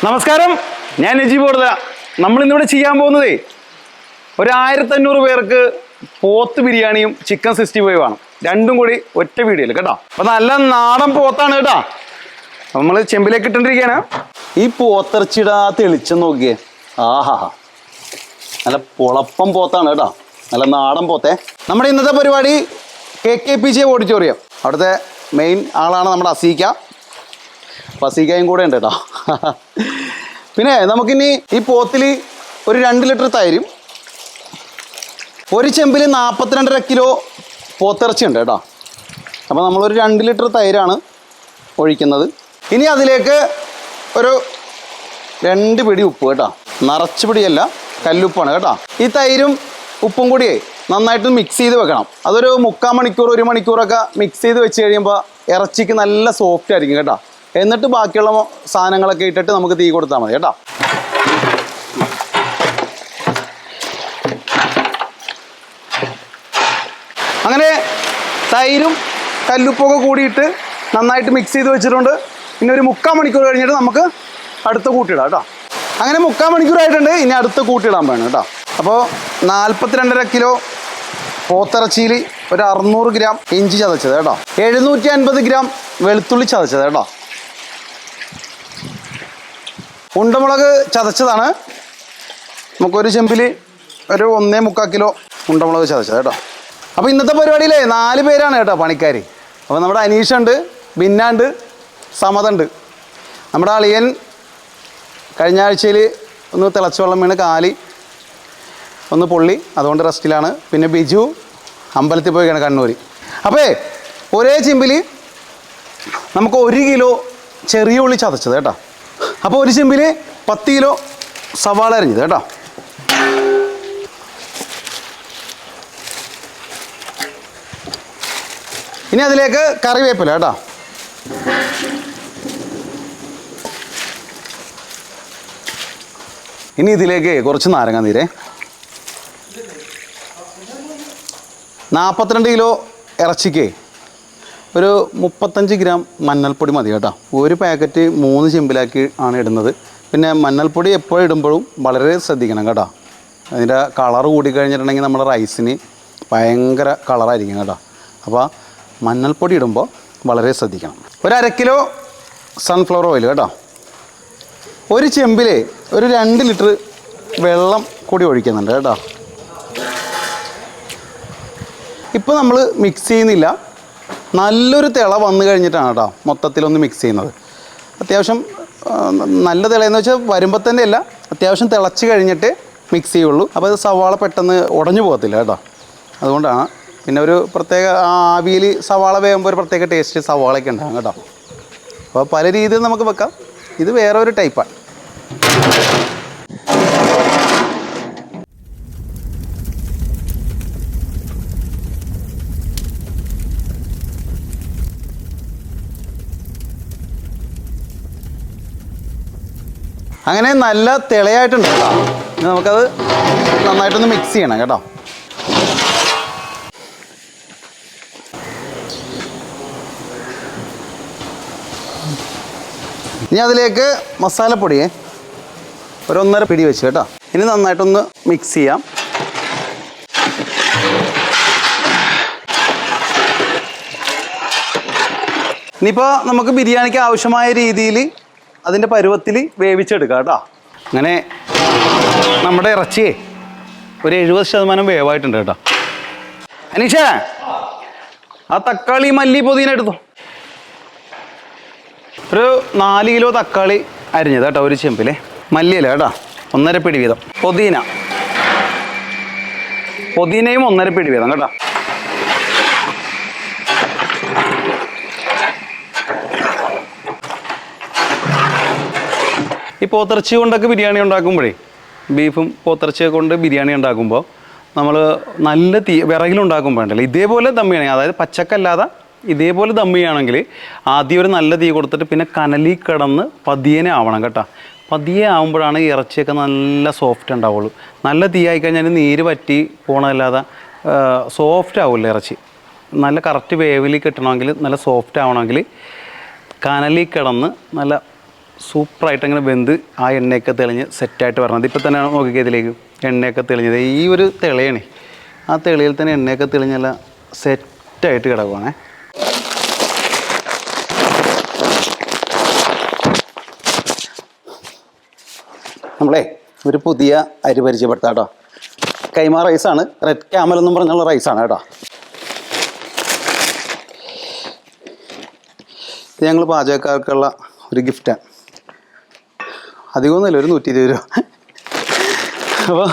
നമസ്കാരം, ഞാൻ നജീബ് കൊടുത്ത. നമ്മളിന്നിവിടെ ചെയ്യാൻ പോകുന്നതേ 1500 പേർക്ക് പോത്ത് ബിരിയാണിയും ചിക്കൻ 65 ആണ്. രണ്ടും കൂടി ഒറ്റ വീഡിയോയിൽ കേട്ടോ. അപ്പൊ നല്ല നാടൻ പോത്താണ് കേട്ടോ. നമ്മൾ ചെമ്പിലേക്ക് ഇട്ടിരിക്കുകയാണ്. ഈ പോത്തിറച്ചിയുടെ തെളിച്ചം നോക്കിയേ, ആഹാ, നല്ല പൊളപ്പം പോത്താണ് കേട്ടോ, നല്ല നാടൻ പോത്തേ. നമ്മുടെ ഇന്നത്തെ പരിപാടി KKPJ ഓഡിറ്റോറിയം, അവിടുത്തെ മെയിൻ ആളാണ് നമ്മുടെ അസീക്ക. അസീക്കയും കൂടെ ഉണ്ട് കേട്ടോ. പിന്നെ നമുക്കിനി ഈ പോത്തിൽ ഒരു 2 ലിറ്റർ തൈരും ഒരു ചെമ്പിൽ 42.5 കിലോ പോത്തിറച്ചി ഉണ്ട് കേട്ടോ. അപ്പോൾ നമ്മളൊരു 2 ലിറ്റർ തൈരാണ് ഒഴിക്കുന്നത്. ഇനി അതിലേക്ക് ഒരു 2 പിടി ഉപ്പ് കേട്ടോ, നിറച്ച് പിടിയല്ല, കല്ലുപ്പാണ് കേട്ടോ. ഈ തൈരും ഉപ്പും കൂടിയേ നന്നായിട്ട് മിക്സ് ചെയ്ത് വെക്കണം. അതൊരു 3/4 മണിക്കൂർ 1 മണിക്കൂറൊക്കെ മിക്സ് ചെയ്ത് വെച്ച് കഴിയുമ്പോൾ ഇറച്ചിക്ക് നല്ല സോഫ്റ്റ് ആയിരിക്കും കേട്ടോ. എന്നിട്ട് ബാക്കിയുള്ള സാധനങ്ങളൊക്കെ ഇട്ടിട്ട് നമുക്ക് തീ കൊടുത്താൽ മതി കേട്ടോ. അങ്ങനെ തൈരും കല്ലുപ്പൊക്കെ കൂടിയിട്ട് നന്നായിട്ട് മിക്സ് ചെയ്ത് വെച്ചിട്ടുണ്ട്. ഇനി ഒരു 3/4 മണിക്കൂർ കഴിഞ്ഞിട്ട് നമുക്ക് അടുത്ത കൂട്ടിയിടാം കേട്ടോ. അങ്ങനെ 3/4 മണിക്കൂറായിട്ടുണ്ട്. ഇനി അടുത്ത കൂട്ടിയിടാൻ വേണം കേട്ടോ. അപ്പോൾ 42.5 കിലോ പോത്തിറച്ചിയിൽ ഒരു 600 ഗ്രാം ഇഞ്ചി ചതച്ചത് കേട്ടോ, 750 ഗ്രാം വെളുത്തുള്ളി ചതച്ചത് കേട്ടോ, ഉണ്ടമുളക് ചതച്ചതാണ്. നമുക്കൊരു ചെമ്പിൽ ഒരു 1.25 കിലോ ഉണ്ടമുളക് ചതച്ചത് കേട്ടോ. അപ്പോൾ ഇന്നത്തെ പരിപാടിയിലേ 4 പേരാണ് കേട്ടോ പണിക്കാർ. അപ്പോൾ നമ്മുടെ അനീഷുണ്ട്, ബിന്നാണ്ട്, സമതുണ്ട്. നമ്മുടെ അളിയൻ കഴിഞ്ഞ ആഴ്ചയിൽ ഒന്ന് തിളച്ച വെള്ളം വീണ് കാലി ഒന്ന് പൊള്ളി, അതുകൊണ്ട് റെസ്റ്റിലാണ്. പിന്നെ ബിജു അമ്പലത്തിൽ പോയിക്കാണ്, കണ്ണൂർ. അപ്പോൾ ഒരേ ചെമ്പിൽ നമുക്ക് 1 കിലോ ചെറിയ ഉള്ളി ചതച്ചത് കേട്ടോ. അപ്പോൾ ഒരു ചെമ്പിൽ 10 കിലോ സവാള അരിഞ്ഞത് കേട്ടോ. ഇനി അതിലേക്ക് കറിവേപ്പില കേട്ടോ. ഇനി ഇതിലേക്ക് കുറച്ച് നാരങ്ങ നീരേ. 42 കിലോ ഇറച്ചിക്ക് ഒരു 35 ഗ്രാം മഞ്ഞൾപ്പൊടി മതി കേട്ടോ. ഒരു പാക്കറ്റ് 3 ചെമ്പിലാക്കി ആണ് ഇടുന്നത്. പിന്നെ മഞ്ഞൾപ്പൊടി എപ്പോഴും ഇടുമ്പോഴും വളരെ ശ്രദ്ധിക്കണം കേട്ടോ. അതിൻ്റെ കളർ കൂടിക്കഴിഞ്ഞിട്ടുണ്ടെങ്കിൽ നമ്മുടെ റൈസിന് ഭയങ്കര കളറായിരിക്കും കേട്ടോ. അപ്പോൾ മഞ്ഞൾപ്പൊടി ഇടുമ്പോൾ വളരെ ശ്രദ്ധിക്കണം. ഒരു 1/2 കിലോ സൺഫ്ലവർ ഓയിൽ കേട്ടോ. ഒരു ചെമ്പിൽ ഒരു 2 ലിറ്റർ വെള്ളം കൂടി ഒഴിക്കുന്നുണ്ട് കേട്ടോ. ഇപ്പോൾ നമ്മൾ മിക്സ് ചെയ്യുന്നില്ല, നല്ലൊരു തിള വന്നു കഴിഞ്ഞിട്ടാണ് കേട്ടോ മൊത്തത്തിലൊന്ന് മിക്സ് ചെയ്യുന്നത്. അത്യാവശ്യം നല്ല തിളയെന്ന് വെച്ചാൽ വരുമ്പോൾ തന്നെ അല്ല, അത്യാവശ്യം തിളച്ച് കഴിഞ്ഞിട്ട് മിക്സ് ചെയ്യുള്ളൂ. അപ്പോൾ അത് സവാള പെട്ടെന്ന് ഉടഞ്ഞു പോകത്തില്ല കേട്ടോ. അതുകൊണ്ടാണ്. പിന്നെ ഒരു പ്രത്യേക ആവിയിൽ സവാള വേകുമ്പോൾ ഒരു പ്രത്യേക ടേസ്റ്റ് സവാളയൊക്കെ ഉണ്ടാകും കേട്ടോ. അപ്പോൾ പല രീതിയിൽ നമുക്ക് വെക്കാം. ഇത് വേറെ ഒരു ടൈപ്പാണ്. അങ്ങനെ നല്ല തിളയായിട്ടുണ്ട് കേട്ടോ. ഇനി നമുക്കത് നന്നായിട്ടൊന്ന് മിക്സ് ചെയ്യണം കേട്ടോ. ഇനി അതിലേക്ക് മസാലപ്പൊടിയെ ഒരു 1.5 പിടി വെച്ച് കേട്ടോ. ഇനി നന്നായിട്ടൊന്ന് മിക്സ് ചെയ്യാം. ഇനിയിപ്പോൾ നമുക്ക് ബിരിയാണിക്ക് ആവശ്യമായ രീതിയിൽ അതിൻ്റെ പരുവത്തിൽ വേവിച്ചെടുക്കാം കേട്ടോ. അങ്ങനെ നമ്മുടെ ഇറച്ചിയെ ഒരു 70% വേവായിട്ടുണ്ട് കേട്ടോ. അനീഷേ, ആ തക്കാളി മല്ലി പുതിന എടുത്തോ. ഒരു 4 കിലോ തക്കാളി അരിഞ്ഞത് കേട്ടോ ഒരു ചെമ്പിലെ. മല്ലിയില കേട്ടോ 1.5 പിടി വീതം. പുതിനയും 1.5 പിടി വീതം കേട്ടോ. ഈ പോത്തിറച്ചി കൊണ്ടൊക്കെ ബിരിയാണി ഉണ്ടാക്കുമ്പോഴേ, ബീഫും പോത്തിറച്ചിയൊക്കെ കൊണ്ട് ബിരിയാണി ഉണ്ടാക്കുമ്പോൾ നമ്മൾ നല്ല വിറകിലുണ്ടാക്കുമ്പോൾ ഉണ്ടല്ലോ, ഇതേപോലെ ദം ചെയ്യണമെങ്കിൽ, അതായത് പച്ചക്കല്ലാതെ ഇതേപോലെ ദം ചെയ്യുകയാണെങ്കിൽ ആദ്യം ഒരു നല്ല തീ കൊടുത്തിട്ട് പിന്നെ കനലിൽ കിടന്ന് പതിയെ ആവണം കേട്ടോ. പതിയെ ആകുമ്പോഴാണ് ഈ ഇറച്ചിയൊക്കെ നല്ല സോഫ്റ്റ് ഉണ്ടാവുള്ളൂ. നല്ല തീ ആയിക്കഴിഞ്ഞാൽ നീര് പറ്റി പോകണമല്ലാതെ സോഫ്റ്റ് ആവില്ല ഇറച്ചി. നല്ല കറക്റ്റ് വേവിൽ കിട്ടണമെങ്കിൽ, നല്ല സോഫ്റ്റ് ആവണമെങ്കിൽ കനലിൽ കിടന്ന് നല്ല സൂപ്പറായിട്ട് അങ്ങനെ വെന്ത് ആ എണ്ണയൊക്കെ തെളിഞ്ഞ് സെറ്റായിട്ട് വരണം. ഇപ്പോൾ തന്നെ നോക്കിക്കുക ഇതിലേക്ക് എണ്ണയൊക്കെ തെളിഞ്ഞത് ഈ ഒരു തെളിയാണ്. ആ തെളിയിൽ തന്നെ എണ്ണയൊക്കെ തെളിഞ്ഞല്ല സെറ്റായിട്ട് കിടക്കുവാണേ. നമ്മളെ ഒരു പുതിയ അരി പരിചയപ്പെടുത്താം കേട്ടോ. കൈമ റൈസാണ്, റെഡ് ക്യാമൽ എന്നും പറഞ്ഞുള്ള റൈസാണ് കേട്ടോ. ഇത് ഞങ്ങൾ പാചകക്കാർക്കുള്ള ഒരു ഗിഫ്റ്റാണ്. അധികമൊന്നുമില്ല, ഒരു 120 രൂപ. അപ്പോൾ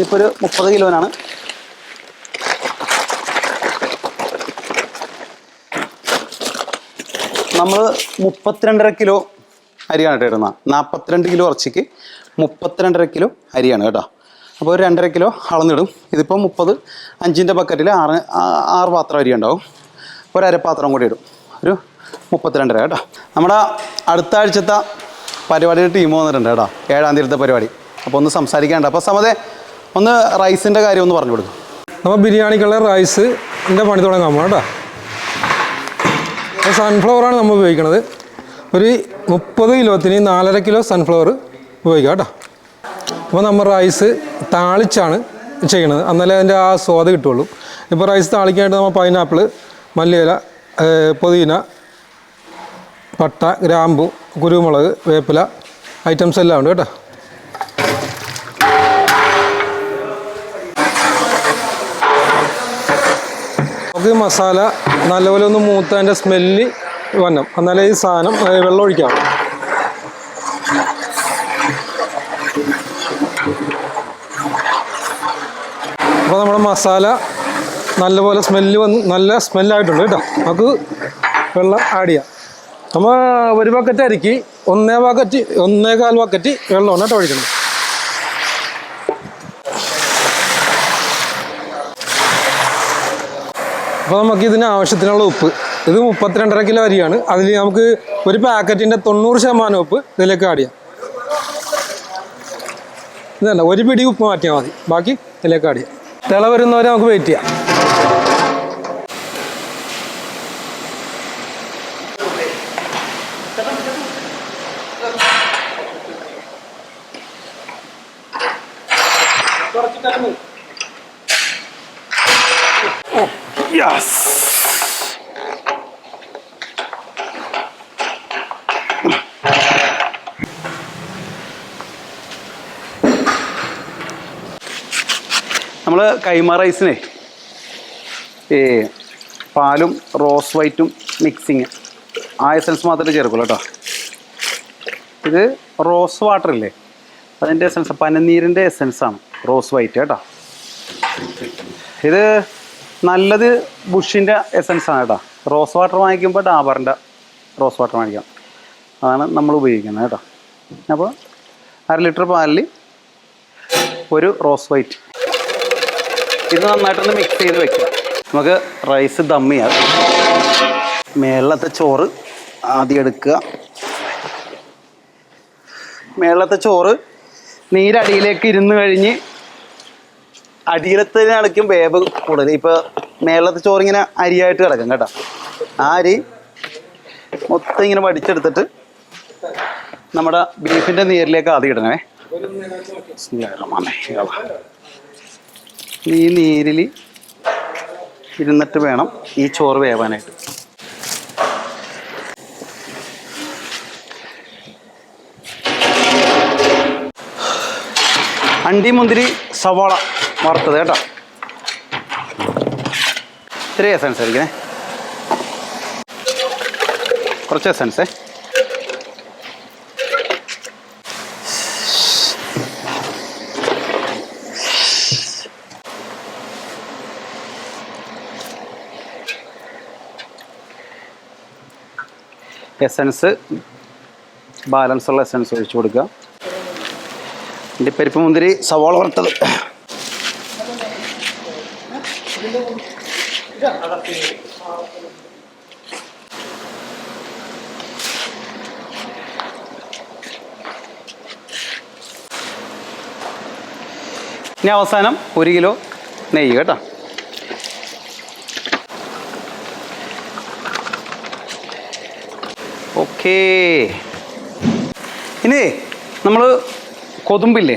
ഇപ്പോൾ ഒരു 30 കിലോനാണ്. നമ്മൾ 32.5 കിലോ അരിയാണ് കേട്ടോ ഇടുന്നത്. 42 കിലോ ഇറച്ചിക്ക് 32.5 കിലോ അരിയാണ് കേട്ടോ. അപ്പോൾ ഒരു 2.5 കിലോ അളന്നിടും. ഇതിപ്പോൾ 30 5-ൻ്റെ ബക്കറ്റിൽ 6 പാത്രം അരി ഉണ്ടാവും. ഒരു അരപ്പാത്രം കൂടി ഇടും, ഒരു 32 കേട്ടോ. നമ്മുടെ അടുത്ത ആഴ്ചത്തെ പരിപാടിയുടെ ടീം വന്നിട്ടുണ്ട് കേട്ടോ, 7-ാം തീയതിത്തെ പരിപാടി. അപ്പോൾ ഒന്ന് സംസാരിക്കാനുണ്ട്. അപ്പോൾ സമതെ ഒന്ന് റൈസിൻ്റെ കാര്യം ഒന്ന് പറഞ്ഞു കൊടുക്കും. നമ്മൾ ബിരിയാണിക്കുള്ള റൈസിൻ്റെ പണി തുടങ്ങാൻ പോകാം കേട്ടോ. സൺഫ്ലവറാണ് നമ്മൾ ഉപയോഗിക്കുന്നത്. ഒരു 30 കിലോത്തിന് 4.5 കിലോ സൺഫ്ലവർ ഉപയോഗിക്കാം കേട്ടോ. അപ്പോൾ നമ്മൾ റൈസ് താളിച്ചാണ് ചെയ്യണത്, എന്നാലേ അതിൻ്റെ ആ സ്വാദ് കിട്ടുള്ളൂ. ഇപ്പോൾ റൈസ് താളിക്കാനായിട്ട് നമ്മൾ പൈനാപ്പിൾ, മല്ലിയില, പുതിന, പട്ട, ഗ്രാമ്പു, കുരുമുളക്, വേപ്പില ഐറ്റംസ് എല്ലാം ഉണ്ട് കേട്ടോ. നമുക്ക് മസാല നല്ലപോലെ ഒന്ന് മൂത്തതിൻ്റെ സ്മെല്ല് വരണം, എന്നാലേ ഈ സാധനം വെള്ളം ഒഴിക്കാം. അപ്പോൾ നമ്മുടെ മസാല നല്ലപോലെ സ്മെല്ല് വന്ന് നല്ല സ്മെല്ലായിട്ടുണ്ട് കേട്ടോ. നമുക്ക് വെള്ളം ആഡ് ചെയ്യാം. നമ്മൾ ഒരു ബക്കറ്റ് അരിക്ക് 1.25 ബക്കറ്റ് വെള്ളമാണ് കേട്ടോ ഒഴിക്കണം. അപ്പോൾ നമുക്ക് ഇതിന് ആവശ്യത്തിനുള്ള ഉപ്പ്, ഇത് 32.5 കിലോ അരിയാണ്. അതിൽ നമുക്ക് ഒരു പാക്കറ്റിൻ്റെ 90% ഉപ്പ് ഇതിലേക്ക് ആഡ് ചെയ്യാം. ഇതല്ല, ഒരു പിടി ഉപ്പ് മാറ്റിയാൽ മതി, ബാക്കി ഇതിലേക്ക് ആഡ് ചെയ്യാം. തിള വരുന്നവരെ നമുക്ക് വെയിറ്റ് ചെയ്യാം. നമ്മൾ കൈമ റൈസിനെ പാലും റോസ് വൈറ്റും മിക്സിങ് ആ എസൻസ് മാത്രമേ ചേർക്കുള്ളൂ കേട്ടോ. ഇത് റോസ് വാട്ടർ ഇല്ലേ, അതിൻ്റെ എസൻസ്, പനനീരിൻ്റെ എസൻസാണ് റോസ് വൈറ്റ് കേട്ടോ. ഇത് നല്ലത് ബുഷിൻ്റെ എസൻസാണ് കേട്ടോ. റോസ് വാട്ടർ വാങ്ങിക്കുമ്പോൾ ഡാബറിൻ്റെ റോസ് വാട്ടർ വാങ്ങിക്കാം, അതാണ് നമ്മൾ ഉപയോഗിക്കുന്നത് കേട്ടോ. അപ്പോൾ 1/2 ലിറ്റർ പാലിൽ ഒരു റോസ് വൈറ്റ്. ഇത് നന്നായിട്ടൊന്ന് മിക്സ് ചെയ്ത് വെക്കുക. നമുക്ക് റൈസ് ദം ചെയ്യാം. മേളത്തെ ചോറ് ആദ്യം എടുക്കുക. മേളത്തെ ചോറ് നീരടിയിലേക്ക് ഇരുന്ന് കഴിഞ്ഞ് അടിയിലത്തിനടയ്ക്കും വേവ് കൂടുതൽ. ഇപ്പോൾ മേളത്തെ ചോറ് ഇങ്ങനെ അരിയായിട്ട് കിടക്കും കേട്ടോ. ആ അരി മൊത്തം ഇങ്ങനെ വടിച്ചെടുത്തിട്ട് നമ്മുടെ ബീഫിൻ്റെ നീരിലേക്ക് ആദ്യം ഇടണേ. ഈ നീരിൽ ഇരുന്നിട്ട് വേണം ഈ ചോറ് വേവാനായിട്ട്. അണ്ടി മുന്തിരി സവാള വറുത്തത് കേട്ടോ. ഇത്തിരി എസൻസ് ആയിരിക്കണേ, കുറച്ച് എസൻസേ. എസൻസ് ബാലൻസ് ഉള്ള എസൻസ് ഒഴിച്ചു കൊടുക്കുക. അണ്ടിപ്പരിപ്പ് മുന്തിരി സവാള വറുത്തത്. ഇനി അവസാനം 1 കിലോ നെയ്യ് കേട്ടോ. ഓക്കേ. ഇനി നമ്മൾ കൊതുമ്പില്ലേ,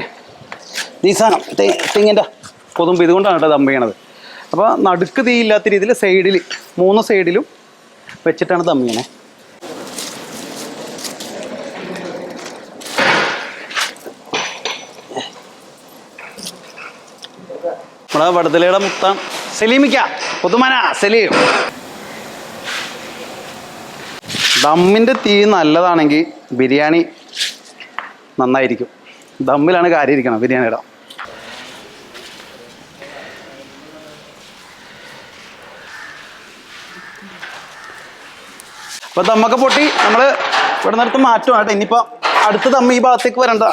ഈ സാധനം തെങ്ങിൻ്റെ കൊതുമ്പ്, ഇതുകൊണ്ടാണ് കേട്ടോ ദം ചെയ്യണത്. അപ്പോൾ നടുക്ക് തീയില്ലാത്ത രീതിയിൽ സൈഡിൽ 3 സൈഡിലും വെച്ചിട്ടാണ് ദം ചെയ്യണേ. നമ്മുടെ വടുതലയുടെ മുത്താൻ സലീമിക്ക പുതുമന സലീം. ദമ്മിൻ്റെ തീ നല്ലതാണെങ്കിൽ ബിരിയാണി നന്നായിരിക്കും. ദമ്മിലാണ് കാര്യം ഇരിക്കണം ബിരിയാണിയുടെ. അപ്പോൾ ദമ്മൊക്കെ പൊട്ടി നമ്മൾ ഇവിടെ നിന്നെടുത്ത് മാറ്റും കേട്ടോ. ഇനിയിപ്പോൾ അടുത്ത ദമ്മ് ഈ ഭാഗത്തേക്ക് വരണ്ട.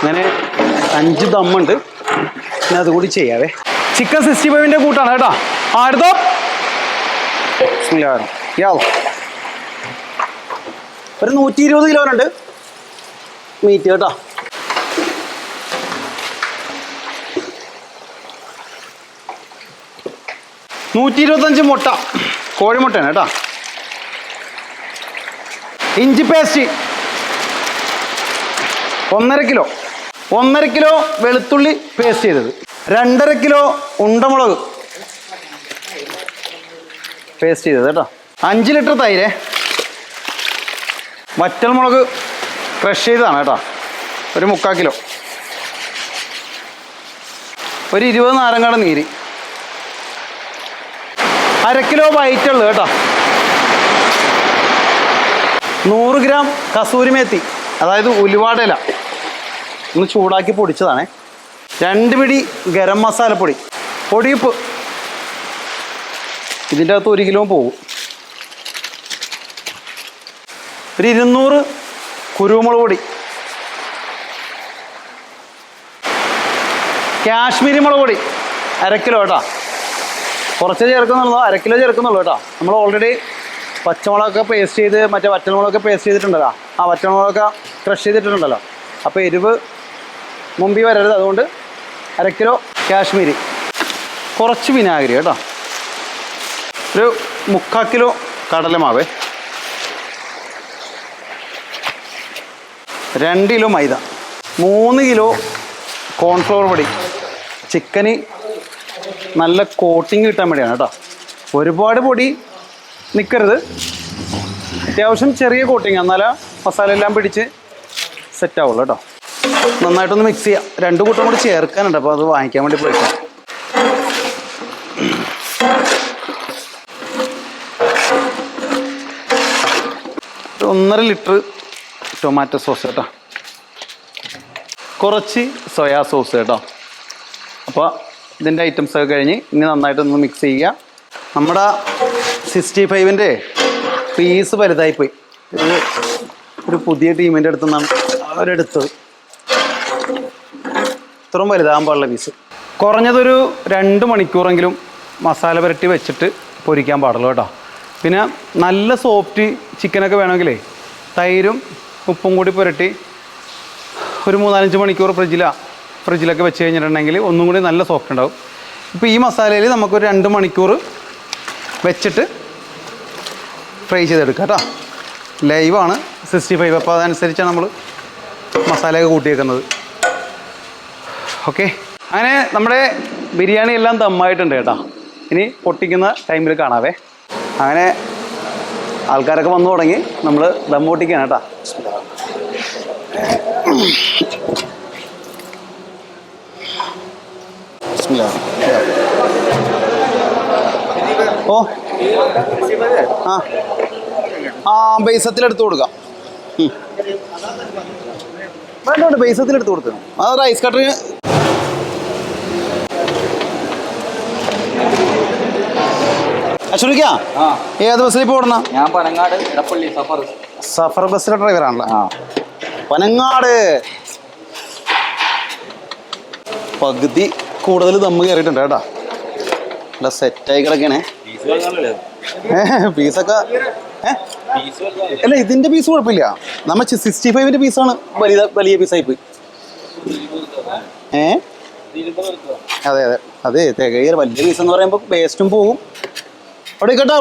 അങ്ങനെ 5 ദമ്മുണ്ട്. പിന്നെ അതുകൂടി ചെയ്യാവേ. ചിക്കൻ 65ൻ്റെ കൂട്ടാണ് കേട്ടോ. അടുത്തോ ഒരു 120 കിലോനുണ്ട് മീറ്റ് കേട്ടോ. $125 മുട്ട, കോഴിമുട്ടയാണ് കേട്ടോ. ഇഞ്ചി പേസ്റ്റ് 1.5 കിലോ. 1.5 കിലോ വെളുത്തുള്ളി പേസ്റ്റ് ചെയ്തത്. 2.5 കിലോ ഉണ്ടമുളക് പേസ്റ്റ് ചെയ്തത് കേട്ടോ. 5 ലിറ്റർ തൈര്. വറ്റൽമുളക് ക്രഷ് ചെയ്തതാണ് കേട്ടോ, ഒരു 3/4 കിലോ. ഒരു 20 നാരങ്ങയുടെ നീര്. 1/2 കിലോ വൈറ്റുള്ളൂ കേട്ടോ. 100 ഗ്രാം കസൂരി മേത്തി, അതായത് ഉലുവാടയില ഒന്ന് ചൂടാക്കി പൊടിച്ചതാണേ. 2 പിടി ഗരം മസാലപ്പൊടി. പൊടിയുപ്പ് ഇതിൻ്റെ അകത്ത് 1 കിലോ പോകും. ഒരു 200 കുരുമുളക് പൊടി. കാശ്മീരി മുളക് പൊടി 1/2 കിലോ കേട്ടോ. കുറച്ച് ചേർക്കുന്നുള്ളൂ, 1/2 കിലോ ചേർക്കുന്നുള്ളൂ കേട്ടോ. നമ്മൾ ഓൾറെഡി പച്ചമുളകൊക്കെ പേസ്റ്റ് ചെയ്ത് മറ്റേ വറ്റൽമുളകൊക്കെ പേസ്റ്റ് ചെയ്തിട്ടുണ്ടല്ലോ, ആ വറ്റൽമുളകൊക്കെ ക്രഷ് ചെയ്തിട്ടുണ്ടല്ലോ. അപ്പോൾ എരിവ് മുമ്പിൽ വരരുത്, അതുകൊണ്ട് 1/2 കിലോ കാശ്മീരി. കുറച്ച് വിനാഗിരി കേട്ടോ. ഒരു 3/4 കിലോ കടലമാവേ. 2 കിലോ മൈദ. 3 കിലോ കോൺഫ്ലവർ പൊടി. ചിക്കന് നല്ല കോട്ടിങ് കിട്ടാൻ വേണ്ടിയാണ് കേട്ടോ. ഒരുപാട് പൊടി നിൽക്കരുത്, അത്യാവശ്യം ചെറിയ കോട്ടിങ്, എന്നാലും മസാല എല്ലാം പിടിച്ച് സെറ്റ് ആവുള്ളൂ കേട്ടോ. നന്നായിട്ടൊന്ന് മിക്സ് ചെയ്യാം. 2 കൂട്ടം കൂടി ചേർക്കാനുണ്ട്, അപ്പോൾ അത് വാങ്ങിക്കാൻ വേണ്ടി പോയിക്കാം. ഒരു 1.5 ലിറ്റർ ടൊമാറ്റോ സോസ് കേട്ടോ. കുറച്ച് സോയാ സോസ് കേട്ടോ. അപ്പോൾ ഇതിൻ്റെ ഐറ്റംസൊക്കെ കഴിഞ്ഞ് ഇനി നന്നായിട്ടൊന്ന് മിക്സ് ചെയ്യുക. നമ്മുടെ 65ൻ്റെ പീസ് വലുതായിപ്പോയി. ഒരു പുതിയ ടീമിൻ്റെ അടുത്ത് നിന്നാണ് അവരെടുത്തത്. ഇത്രയും വലുതാകാൻ പാടില്ല പീസ്. കുറഞ്ഞതൊരു 2 മണിക്കൂറെങ്കിലും മസാല പുരട്ടി വെച്ചിട്ട് പൊരിക്കാൻ പാടുള്ളൂ കേട്ടോ. പിന്നെ നല്ല സോഫ്റ്റ് ചിക്കനൊക്കെ വേണമെങ്കിലേ തൈരും ഉപ്പും കൂടി പുരട്ടി ഒരു 3-4 മണിക്കൂർ ഫ്രിഡ്ജിലൊക്കെ വെച്ച് കഴിഞ്ഞിട്ടുണ്ടെങ്കിൽ ഒന്നും കൂടി നല്ല സോഫ്റ്റ് ഉണ്ടാവും. ഇപ്പോൾ ഈ മസാലയിൽ നമുക്കൊരു 2 മണിക്കൂർ വെച്ചിട്ട് ഫ്രൈ ചെയ്തെടുക്കാം കേട്ടോ. ലൈവാണ് 65, അപ്പോൾ അതനുസരിച്ചാണ് നമ്മൾ മസാലയൊക്കെ കൂട്ടിയേക്കുന്നത്. ഓക്കെ, അങ്ങനെ നമ്മുടെ ബിരിയാണി എല്ലാം ദമ്മായിട്ടുണ്ട് കേട്ടോ. ഇനി പൊട്ടിക്കുന്ന ടൈമിൽ കാണാവേ. അങ്ങനെ ആൾക്കാരൊക്കെ വന്നു തുടങ്ങി, നമ്മൾ ദം പൊട്ടിക്കുകയാണ് കേട്ടോ. ഓ ബേസത്തിലെടുത്ത് കൊടുക്കാം. വേണ്ട, ബേസത്തിലെടുത്ത് കൊടുത്തു. അത് റൈസ് കട്ടറിന് അശ്വനിക്കാ ഏത് ബസ്സിൽ ഇപ്പോൾ ഓടണം? ഞാൻ പനങ്ങാട് സഫർ ബസ്സിലെ ഡ്രൈവറാണല്ലോ. പനങ്ങാട് പകുതി കൂടുതൽ ദമ്മ് കയറിയിട്ടുണ്ട് കേട്ടോ. നല്ല സെറ്റായി കിടക്കണേ പീസൊക്കെ. അല്ല, ഇതിന്റെ പീസ് കുഴപ്പമില്ല. നമ്മ 65ന്റെ പീസാണ് വലിയ പീസായി പോയി. അതെ അതെ അതെ തികയ വലിയ പീസ് എന്ന് പറയുമ്പോൾ വേസ്റ്റും പോകും. അവിടെ കേട്ടാ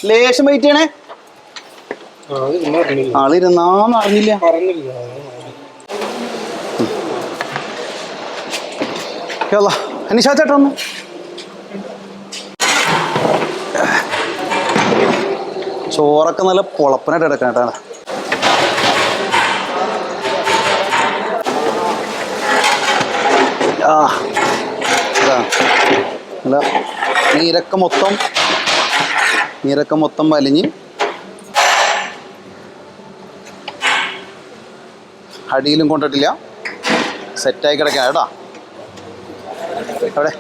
ലേശം വെയിറ്റ് ചെയ്യണേ. ആളിരുന്നാന്ന് അറിഞ്ഞില്ല. അനിഷാ ചേട്ടാ ഒന്ന് ചോറൊക്കെ നല്ല പൊളപ്പനായിട്ട് എടുക്കണം കേട്ടാ. അല്ല നീരൊക്കെ മൊത്തം വലിഞ്ഞ് അടിയിലും കൊണ്ടിട്ടില്ല, സെറ്റായി കിടക്കാം കേട്ടാ. അവിടെ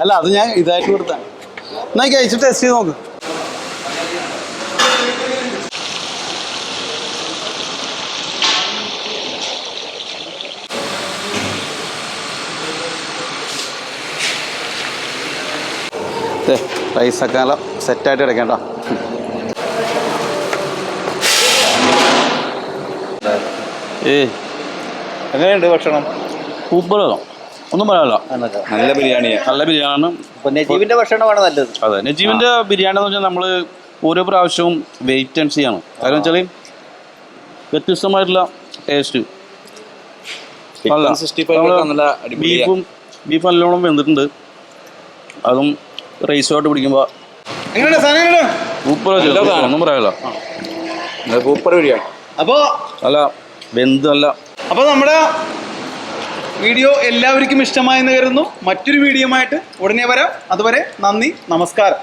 അല്ല അത് ഞാൻ ഇതായിട്ട് കൊടുത്താണ്. എന്നാ കഴിച്ച് ടെസ്റ്റ് ചെയ്ത് നോക്ക്. റൈസൊക്കെ നല്ല സെറ്റായിട്ട് കിടക്കേണ്ട. എങ്ങനെയുണ്ട് ഭക്ഷണം? സൂപ്പറാണോ? ഒന്നും പറയാനില്ല. നല്ല ബിരിയാണിയാണ്. നല്ല ബിരിയാണി. നജീബിന്റെ ഭക്ഷണമാണ് നല്ലത്. അതെ, നജീബിന്റെ ബിരിയാണി എന്ന് പറഞ്ഞാൽ നമ്മൾ ഓരോ പ്രാവശ്യവും വെയിറ്റ് ആൻഡ് ചെയ്യണം. കാരണം വെച്ചാൽ വ്യത്യസ്തമായിട്ടുള്ള ടേസ്റ്റ്. ബീഫ് നല്ലോണം വെന്തിട്ടുണ്ട്. അതും റൈസുമായിട്ട് പിടിക്കുമ്പോൾ സൂപ്പർ. ഒന്നും പറയാനില്ല. സൂപ്പർ ബിരിയാണി. അപ്പോൾ അല്ല വെന്ത് നല്ല. അപ്പോൾ നമ്മുടെ വീഡിയോ എല്ലാവർക്കും ഇഷ്ടമായെന്ന് കരുതുന്നു. മറ്റൊരു വീഡിയോ ആയിട്ട് ഉടനെ വരാം. അതുവരെ നന്ദി, നമസ്കാരം.